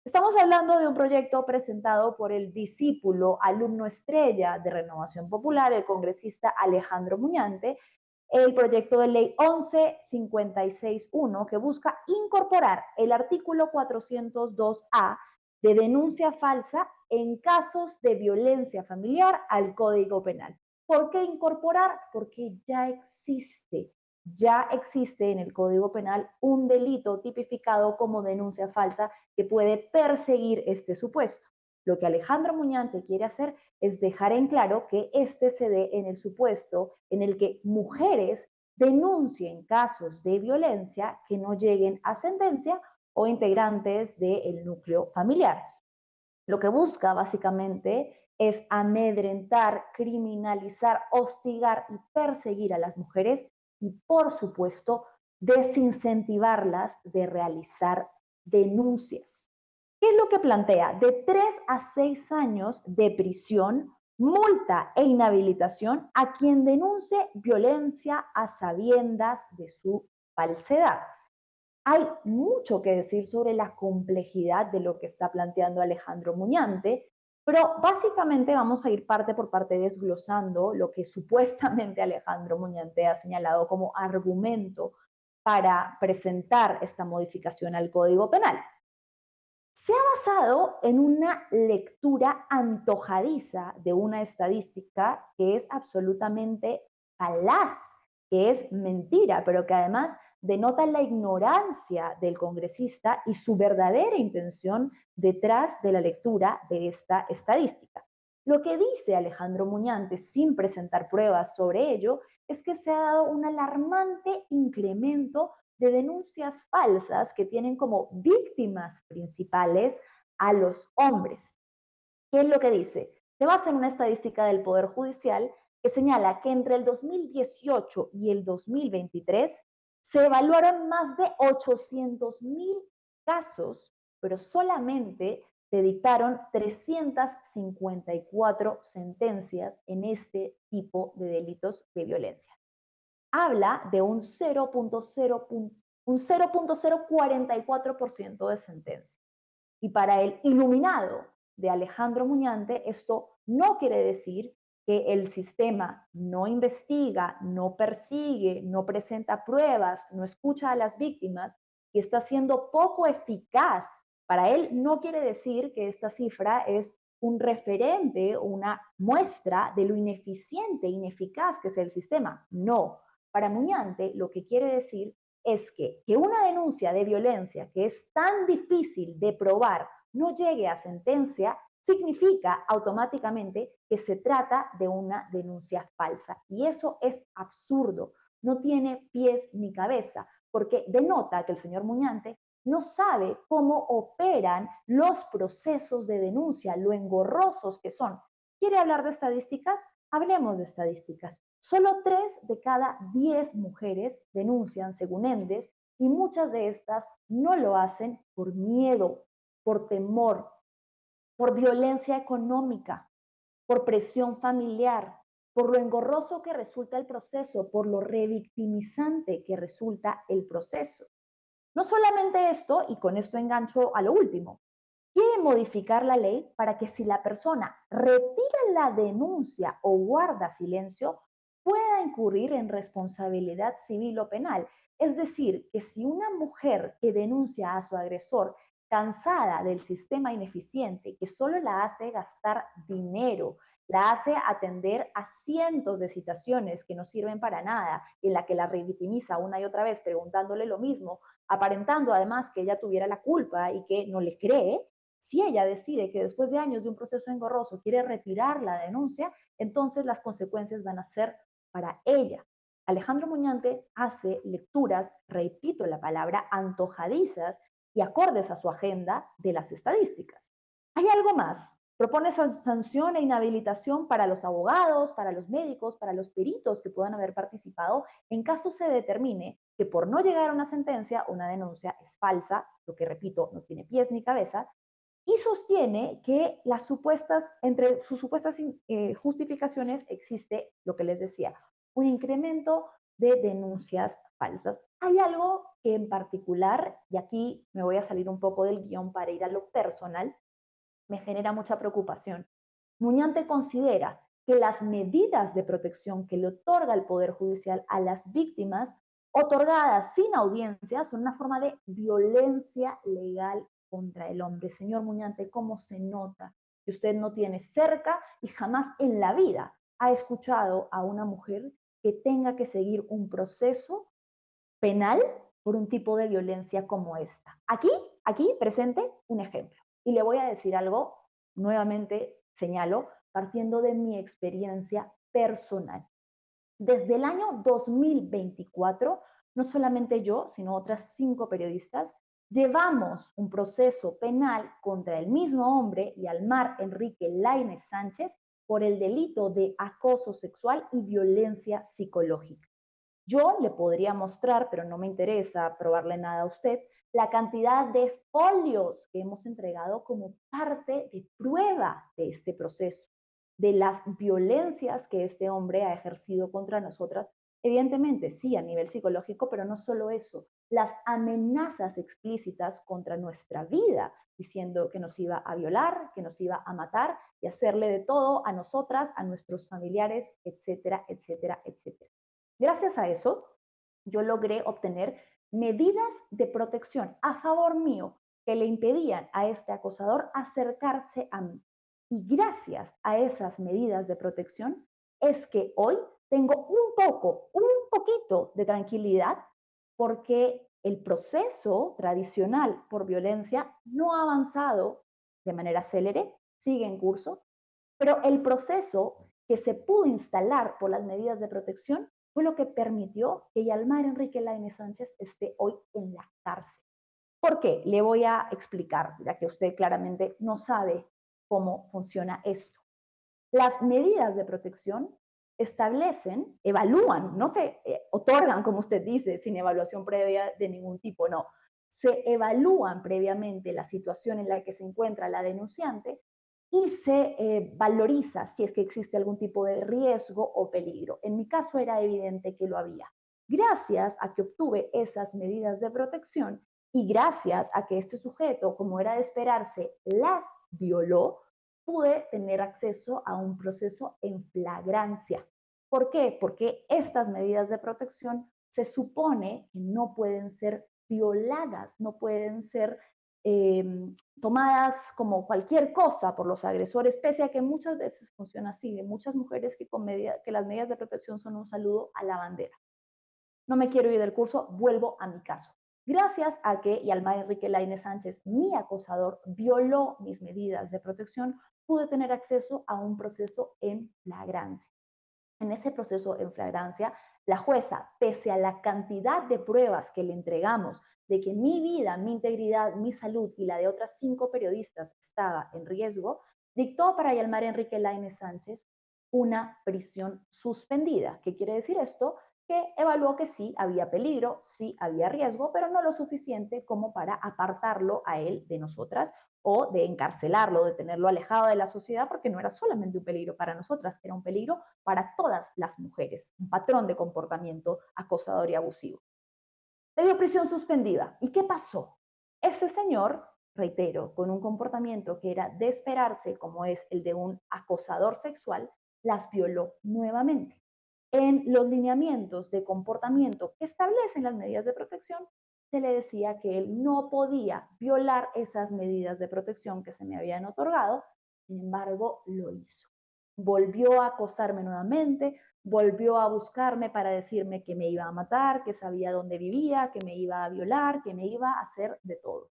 Estamos hablando de un proyecto presentado por el discípulo, alumno estrella de Renovación Popular, el congresista Alejandro Muñante, el proyecto de ley 1156.1, que busca incorporar el artículo 402A de denuncia falsa en casos de violencia familiar al Código Penal. ¿Por qué incorporar? Porque ya existe en el Código Penal un delito tipificado como denuncia falsa que puede perseguir este supuesto. Lo que Alejandro Muñante quiere hacer es dejar en claro que este se dé en el supuesto en el que mujeres denuncien casos de violencia que no lleguen a sentencia o integrantes del núcleo familiar. Lo que busca básicamente es amedrentar, criminalizar, hostigar y perseguir a las mujeres y, por supuesto, desincentivarlas de realizar denuncias. ¿Qué es lo que plantea? De 3 a 6 años de prisión, multa e inhabilitación a quien denuncie violencia a sabiendas de su falsedad. Hay mucho que decir sobre la complejidad de lo que está planteando Alejandro Muñante, pero básicamente vamos a ir parte por parte desglosando lo que supuestamente Alejandro Muñante ha señalado como argumento para presentar esta modificación al Código Penal. Se ha basado en una lectura antojadiza de una estadística que es absolutamente falaz, que es mentira, pero que además denota la ignorancia del congresista y su verdadera intención detrás de la lectura de esta estadística. Lo que dice Alejandro Muñante, sin presentar pruebas sobre ello, es que se ha dado un alarmante incremento de denuncias falsas que tienen como víctimas principales a los hombres. ¿Qué es lo que dice? Se basa en una estadística del Poder Judicial que señala que entre el 2018 y el 2023 se evaluaron más de 800.000 casos, pero solamente se dictaron 354 sentencias en este tipo de delitos de violencia. Habla de un 0.044% de sentencia. Y para el iluminado de Alejandro Muñante, esto no quiere decir que el sistema no investiga, no persigue, no presenta pruebas, no escucha a las víctimas y está siendo poco eficaz. Para él no quiere decir que esta cifra es un referente o una muestra de lo ineficiente, ineficaz que es el sistema. No. Para Muñante lo que quiere decir es que una denuncia de violencia que es tan difícil de probar no llegue a sentencia, significa automáticamente que se trata de una denuncia falsa. Y eso es absurdo, no tiene pies ni cabeza, porque denota que el señor Muñante no sabe cómo operan los procesos de denuncia, lo engorrosos que son. ¿Quiere hablar de estadísticas? Hablemos de estadísticas. Solo 3 de cada 10 mujeres denuncian, según ENDES, y muchas de estas no lo hacen por miedo, por temor, por violencia económica, por presión familiar, por lo engorroso que resulta el proceso, por lo revictimizante que resulta el proceso. No solamente esto, y con esto engancho a lo último, quiere modificar la ley para que si la persona retira la denuncia o guarda silencio, pueda incurrir en responsabilidad civil o penal. Es decir, que si una mujer que denuncia a su agresor, cansada del sistema ineficiente que solo la hace gastar dinero, la hace atender a cientos de citaciones que no sirven para nada, en la que la revictimiza una y otra vez preguntándole lo mismo, aparentando además que ella tuviera la culpa y que no le cree, si ella decide que después de años de un proceso engorroso quiere retirar la denuncia, entonces las consecuencias van a ser para ella. Alejandro Muñante hace lecturas, repito la palabra, antojadizas y acordes a su agenda de las estadísticas. Hay algo más. Propone sanción e inhabilitación para los abogados, para los médicos, para los peritos que puedan haber participado en caso se determine que por no llegar a una sentencia, una denuncia es falsa, lo que repito, no tiene pies ni cabeza, y sostiene que entre sus supuestas justificaciones existe lo que les decía, un incremento de denuncias falsas. Hay algo que en particular, y aquí me voy a salir un poco del guión para ir a lo personal, me genera mucha preocupación. Muñante considera que las medidas de protección que le otorga el Poder Judicial a las víctimas, otorgadas sin audiencia, son una forma de violencia legal contra el hombre. Señor Muñante, ¿cómo se nota que usted no tiene cerca y jamás en la vida ha escuchado a una mujer que tenga que seguir un proceso penal por un tipo de violencia como esta? Aquí presente un ejemplo. Y le voy a decir algo, nuevamente señalo, partiendo de mi experiencia personal. Desde el año 2024, no solamente yo, sino otras 5 periodistas, llevamos un proceso penal contra el mismo hombre, Yalmar Enrique Lainez Sánchez, por el delito de acoso sexual y violencia psicológica. Yo le podría mostrar, pero no me interesa probarle nada a usted, la cantidad de folios que hemos entregado como parte de prueba de este proceso, de las violencias que este hombre ha ejercido contra nosotras. Evidentemente, sí, a nivel psicológico, pero no solo eso, las amenazas explícitas contra nuestra vida, diciendo que nos iba a violar, que nos iba a matar y hacerle de todo a nosotras, a nuestros familiares, etcétera, etcétera, etcétera. Gracias a eso, yo logré obtener medidas de protección a favor mío que le impedían a este acosador acercarse a mí. Y gracias a esas medidas de protección es que hoy tengo un poquito de tranquilidad porque el proceso tradicional por violencia no ha avanzado de manera célere, sigue en curso, pero el proceso que se pudo instalar por las medidas de protección fue lo que permitió que Yalmar Enrique Lainez Sánchez esté hoy en la cárcel. ¿Por qué? Le voy a explicar, ya que usted claramente no sabe cómo funciona esto. Las medidas de protección establecen, evalúan, no se otorgan, como usted dice, sin evaluación previa de ningún tipo, no. Se evalúan previamente la situación en la que se encuentra la denunciante y se valoriza si es que existe algún tipo de riesgo o peligro. En mi caso era evidente que lo había. Gracias a que obtuve esas medidas de protección y gracias a que este sujeto, como era de esperarse, las violó, pude tener acceso a un proceso en flagrancia. ¿Por qué? Porque estas medidas de protección se supone que no pueden ser violadas, no pueden ser eh, tomadas como cualquier cosa por los agresores, pese a que muchas veces funciona así, de muchas mujeres que las medidas de protección son un saludo a la bandera. No me quiero ir del curso, vuelvo a mi caso. Gracias a que Yalmar Enrique Lainez Sánchez, mi acosador, violó mis medidas de protección, pude tener acceso a un proceso en flagrancia. En ese proceso en flagrancia, la jueza, pese a la cantidad de pruebas que le entregamos de que mi vida, mi integridad, mi salud y la de otras 5 periodistas estaba en riesgo, dictó para Yalmar Enrique Lainez Sánchez una prisión suspendida. ¿Qué quiere decir esto? Que evaluó que sí había peligro, sí había riesgo, pero no lo suficiente como para apartarlo a él de nosotras o de encarcelarlo, de tenerlo alejado de la sociedad, porque no era solamente un peligro para nosotras, era un peligro para todas las mujeres, un patrón de comportamiento acosador y abusivo. Le dio prisión suspendida. ¿Y qué pasó? Ese señor, reitero, con un comportamiento que era de esperarse, como es el de un acosador sexual, las violó nuevamente. En los lineamientos de comportamiento que establecen las medidas de protección, se le decía que él no podía violar esas medidas de protección que se me habían otorgado, sin embargo, lo hizo. Volvió a acosarme nuevamente, volvió a buscarme para decirme que me iba a matar, que sabía dónde vivía, que me iba a violar, que me iba a hacer de todo.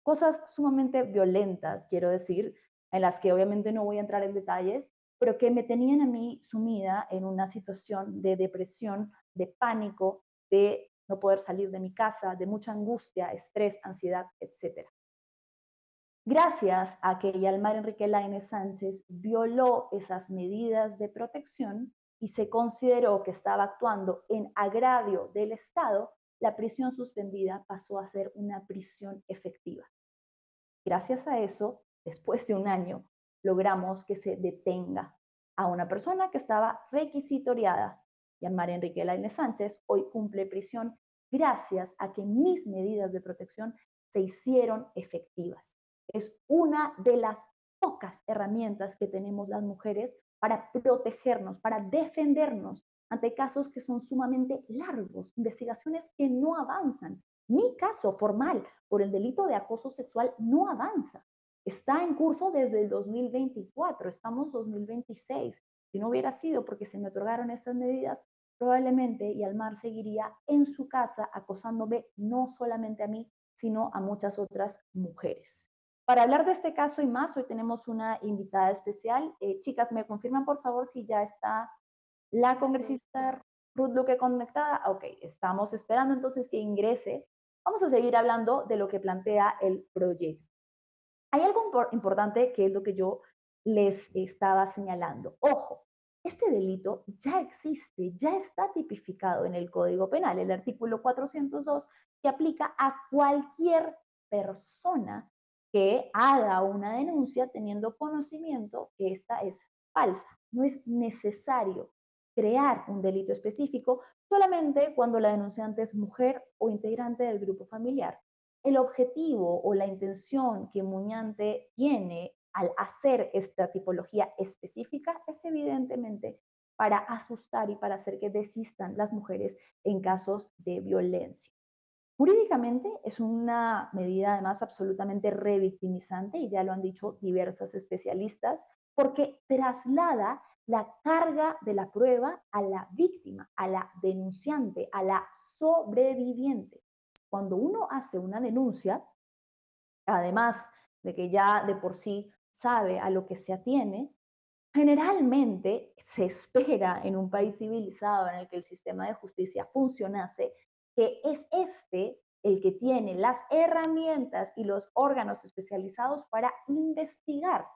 Cosas sumamente violentas, quiero decir, en las que obviamente no voy a entrar en detalles, pero que me tenían a mí sumida en una situación de depresión, de pánico, de no poder salir de mi casa, de mucha angustia, estrés, ansiedad, etcétera. Gracias a que Yalmar Enrique Lainez Sánchez violó esas medidas de protección y se consideró que estaba actuando en agravio del Estado, la prisión suspendida pasó a ser una prisión efectiva. Gracias a eso, después de un año, logramos que se detenga a una persona que estaba requisitoriada. Yalmar Enrique Lainez Sánchez hoy cumple prisión gracias a que mis medidas de protección se hicieron efectivas. Es una de las pocas herramientas que tenemos las mujeres para protegernos, para defendernos ante casos que son sumamente largos, investigaciones que no avanzan. Mi caso formal por el delito de acoso sexual no avanza. Está en curso desde el 2024, estamos 2026. Si no hubiera sido porque se me otorgaron estas medidas, probablemente Yalmar seguiría en su casa acosándome no solamente a mí, sino a muchas otras mujeres. Para hablar de este caso y más, hoy tenemos una invitada especial. Chicas, ¿me confirman por favor si ya está la congresista Ruth Luque conectada? Ok, estamos esperando entonces que ingrese. Vamos a seguir hablando de lo que plantea el proyecto. Hay algo importante que es lo que yo les estaba señalando. Ojo, este delito ya existe, ya está tipificado en el Código Penal, el artículo 402, que aplica a cualquier persona que haga una denuncia teniendo conocimiento que esta es falsa. No es necesario crear un delito específico solamente cuando la denunciante es mujer o integrante del grupo familiar. El objetivo o la intención que Muñante tiene al hacer esta tipología específica es evidentemente para asustar y para hacer que desistan las mujeres en casos de violencia. Jurídicamente es una medida además absolutamente revictimizante y ya lo han dicho diversas especialistas porque traslada la carga de la prueba a la víctima, a la denunciante, a la sobreviviente. Cuando uno hace una denuncia, además de que ya de por sí sabe a lo que se atiene, generalmente se espera en un país civilizado en el que el sistema de justicia funcionase, que es este el que tiene las herramientas y los órganos especializados para investigar.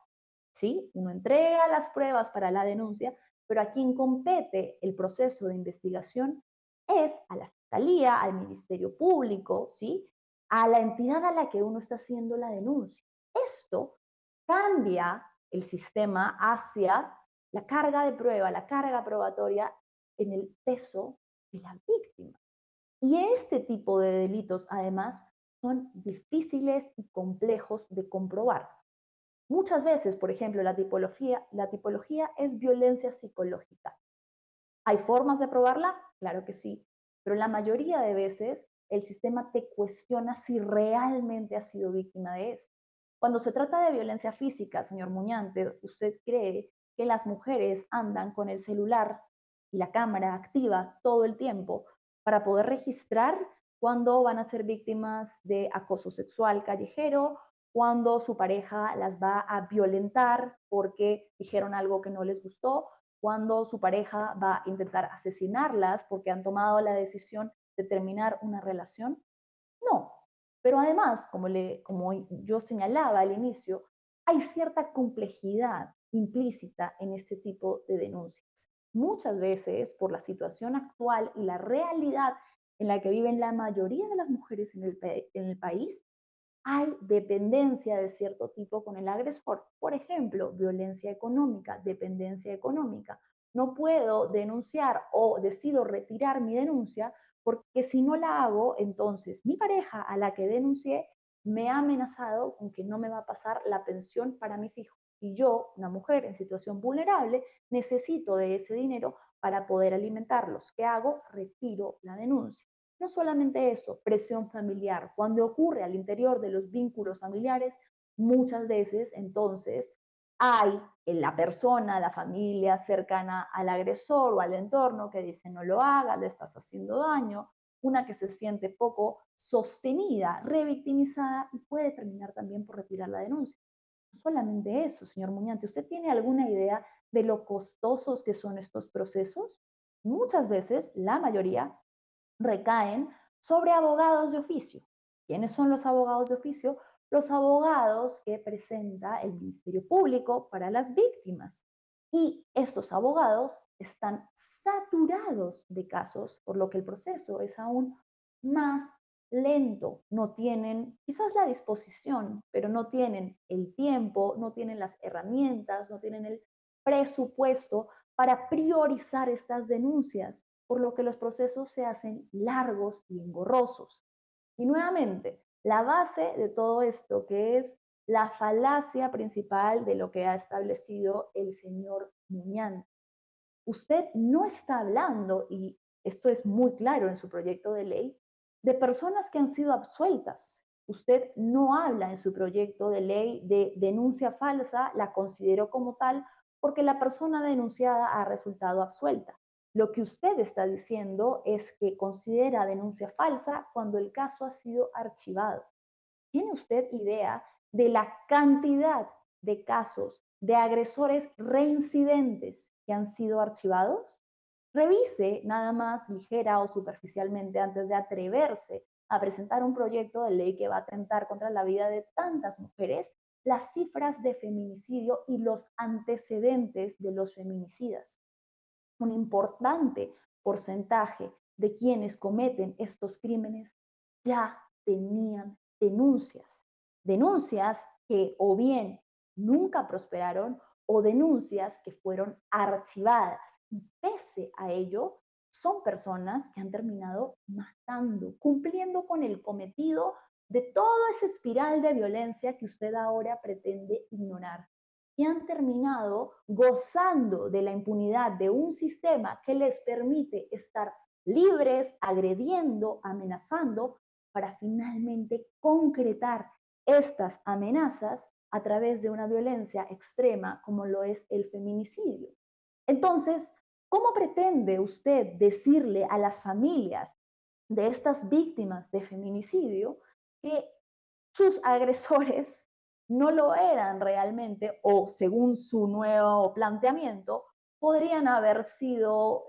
¿Sí? Uno entrega las pruebas para la denuncia, pero a quien compete el proceso de investigación es a la Fiscalía, al Ministerio Público, ¿sí? A la entidad a la que uno está haciendo la denuncia. Esto cambia el sistema hacia la carga de prueba, la carga probatoria en el peso de la víctima. Y este tipo de delitos, además, son difíciles y complejos de comprobar. Muchas veces, por ejemplo, la tipología es violencia psicológica. ¿Hay formas de probarla? Claro que sí, pero la mayoría de veces el sistema te cuestiona si realmente has sido víctima de eso. Cuando se trata de violencia física, señor Muñante, ¿usted cree que las mujeres andan con el celular y la cámara activa todo el tiempo para poder registrar cuando van a ser víctimas de acoso sexual callejero, cuando su pareja las va a violentar porque dijeron algo que no les gustó, cuando su pareja va a intentar asesinarlas porque han tomado la decisión de terminar una relación? No. Pero además, como yo señalaba al inicio, hay cierta complejidad implícita en este tipo de denuncias. Muchas veces, por la situación actual y la realidad en la que viven la mayoría de las mujeres en el país, hay dependencia de cierto tipo con el agresor. Por ejemplo, violencia económica, dependencia económica. No puedo denunciar o decido retirar mi denuncia porque si no la hago, entonces mi pareja a la que denuncié me ha amenazado con que no me va a pasar la pensión para mis hijos. Y yo, una mujer en situación vulnerable, necesito de ese dinero para poder alimentarlos. ¿Qué hago? Retiro la denuncia. No solamente eso, presión familiar. Cuando ocurre al interior de los vínculos familiares, muchas veces entonces hay en la persona, la familia cercana al agresor o al entorno que dice no lo hagas, le estás haciendo daño, una que se siente poco sostenida, revictimizada y puede terminar también por retirar la denuncia. No solamente eso, señor Muñante, ¿usted tiene alguna idea de lo costosos que son estos procesos? Muchas veces, la mayoría, recaen sobre abogados de oficio. ¿Quiénes son los abogados de oficio? Los abogados que presenta el Ministerio Público para las víctimas. Y estos abogados están saturados de casos, por lo que el proceso es aún más lento. No tienen quizás la disposición, pero no tienen el tiempo, no tienen las herramientas, no tienen el presupuesto para priorizar estas denuncias por lo que los procesos se hacen largos y engorrosos. Y nuevamente, la base de todo esto, que es la falacia principal de lo que ha establecido el señor Muñán. Usted no está hablando, y esto es muy claro en su proyecto de ley, de personas que han sido absueltas. Usted no habla en su proyecto de ley de denuncia falsa, la consideró como tal porque la persona denunciada ha resultado absuelta. Lo que usted está diciendo es que considera denuncia falsa cuando el caso ha sido archivado. ¿Tiene usted idea de la cantidad de casos de agresores reincidentes que han sido archivados? Revise nada más ligera o superficialmente antes de atreverse a presentar un proyecto de ley que va a atentar contra la vida de tantas mujeres las cifras de feminicidio y los antecedentes de los feminicidas. Un importante porcentaje de quienes cometen estos crímenes ya tenían denuncias, denuncias que o bien nunca prosperaron o denuncias que fueron archivadas. Y pese a ello, son personas que han terminado matando, cumpliendo con el cometido de toda esa espiral de violencia que usted ahora pretende ignorar, y han terminado gozando de la impunidad de un sistema que les permite estar libres, agrediendo, amenazando, para finalmente concretar estas amenazas a través de una violencia extrema como lo es el feminicidio. Entonces, ¿cómo pretende usted decirle a las familias de estas víctimas de feminicidio que sus agresores no lo eran realmente, o según su nuevo planteamiento, podrían haber sido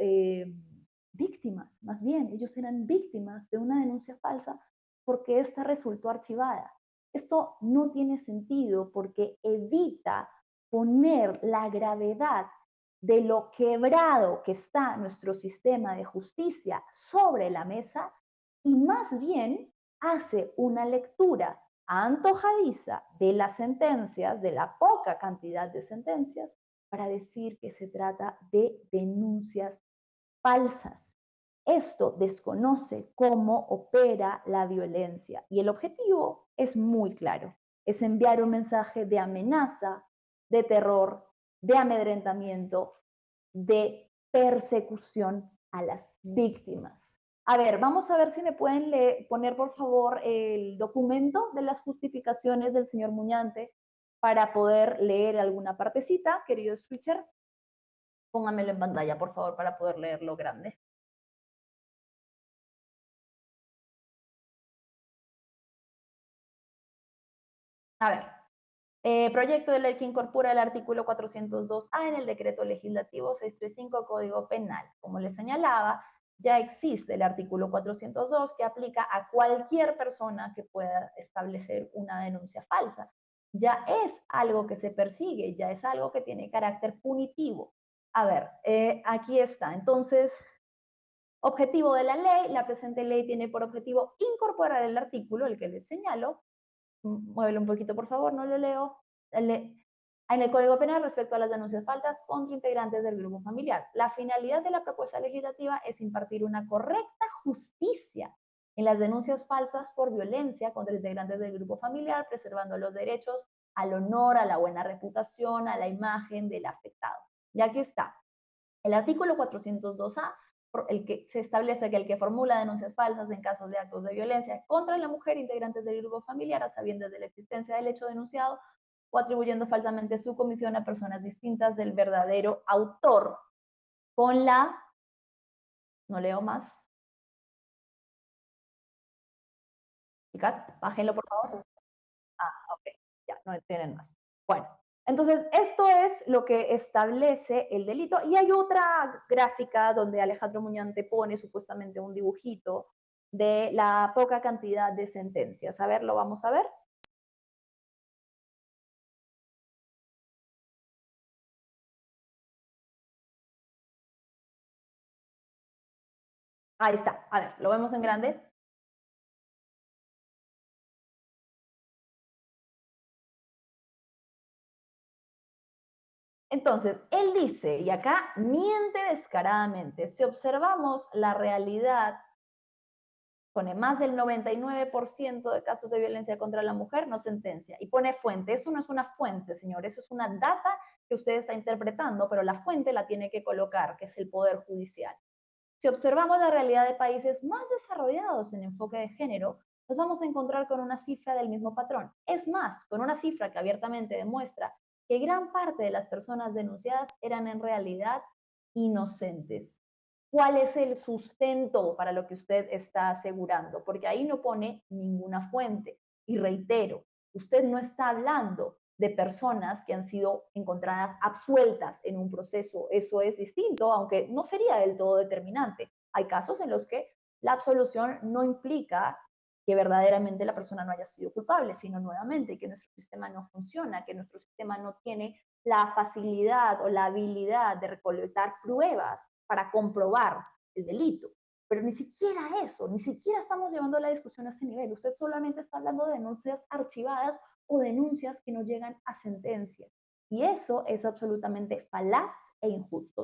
víctimas? Más bien, ellos eran víctimas de una denuncia falsa porque esta resultó archivada. Esto no tiene sentido porque evita poner la gravedad de lo quebrado que está nuestro sistema de justicia sobre la mesa, y más bien hace una lectura antojadiza de las sentencias, de la poca cantidad de sentencias, para decir que se trata de denuncias falsas. Esto desconoce cómo opera la violencia y el objetivo es muy claro, es enviar un mensaje de amenaza, de terror, de amedrentamiento, de persecución a las víctimas. A ver, vamos a ver si me pueden poner por favor el documento de las justificaciones del señor Muñante para poder leer alguna partecita, querido switcher. Póngamelo en pantalla, por favor, para poder leerlo grande. A ver, proyecto de ley que incorpora el artículo 402A en el decreto legislativo 635 Código Penal. Como les señalaba, ya existe el artículo 402 que aplica a cualquier persona que pueda establecer una denuncia falsa. Ya es algo que se persigue, ya es algo que tiene carácter punitivo. A ver, aquí está. Entonces, objetivo de la ley, la presente ley tiene por objetivo incorporar el artículo, el que les señalo. Muévelo un poquito, por favor, no lo leo. En el Código Penal respecto a las denuncias falsas contra integrantes del grupo familiar. La finalidad de la propuesta legislativa es impartir una correcta justicia en las denuncias falsas por violencia contra integrantes del grupo familiar, preservando los derechos al honor, a la buena reputación, a la imagen del afectado. Y aquí está. El artículo 402A, el que se establece que el que formula denuncias falsas en casos de actos de violencia contra la mujer integrantes del grupo familiar, a sabiendas de la existencia del hecho denunciado, o atribuyendo falsamente su comisión a personas distintas del verdadero autor, con la, no leo más, chicas, bájenlo por favor. Ah, ok, ya, no tienen más. Bueno, entonces esto es lo que establece el delito, y hay otra gráfica donde Alejandro Muñante pone supuestamente un dibujito de la poca cantidad de sentencias. A ver, lo vamos a ver. Ahí está, a ver, lo vemos en grande. Entonces, él dice, y acá miente descaradamente, si observamos la realidad, pone más del 99% de casos de violencia contra la mujer, no sentencia. Y pone fuente. Eso no es una fuente, señor, eso es una data que usted está interpretando, pero la fuente la tiene que colocar, que es el Poder Judicial. Si observamos la realidad de países más desarrollados en enfoque de género, nos vamos a encontrar con una cifra del mismo patrón. Es más, con una cifra que abiertamente demuestra que gran parte de las personas denunciadas eran en realidad inocentes. ¿Cuál es el sustento para lo que usted está asegurando? Porque ahí no pone ninguna fuente. Y reitero, usted no está hablando de personas que han sido encontradas absueltas en un proceso. Eso es distinto, aunque no sería del todo determinante. Hay casos en los que la absolución no implica que verdaderamente la persona no haya sido culpable, sino nuevamente que nuestro sistema no funciona, que nuestro sistema no tiene la facilidad o la habilidad de recolectar pruebas para comprobar el delito. Pero ni siquiera eso, ni siquiera estamos llevando la discusión a ese nivel. Usted solamente está hablando de denuncias archivadas o denuncias que no llegan a sentencia. Y eso es absolutamente falaz e injusto.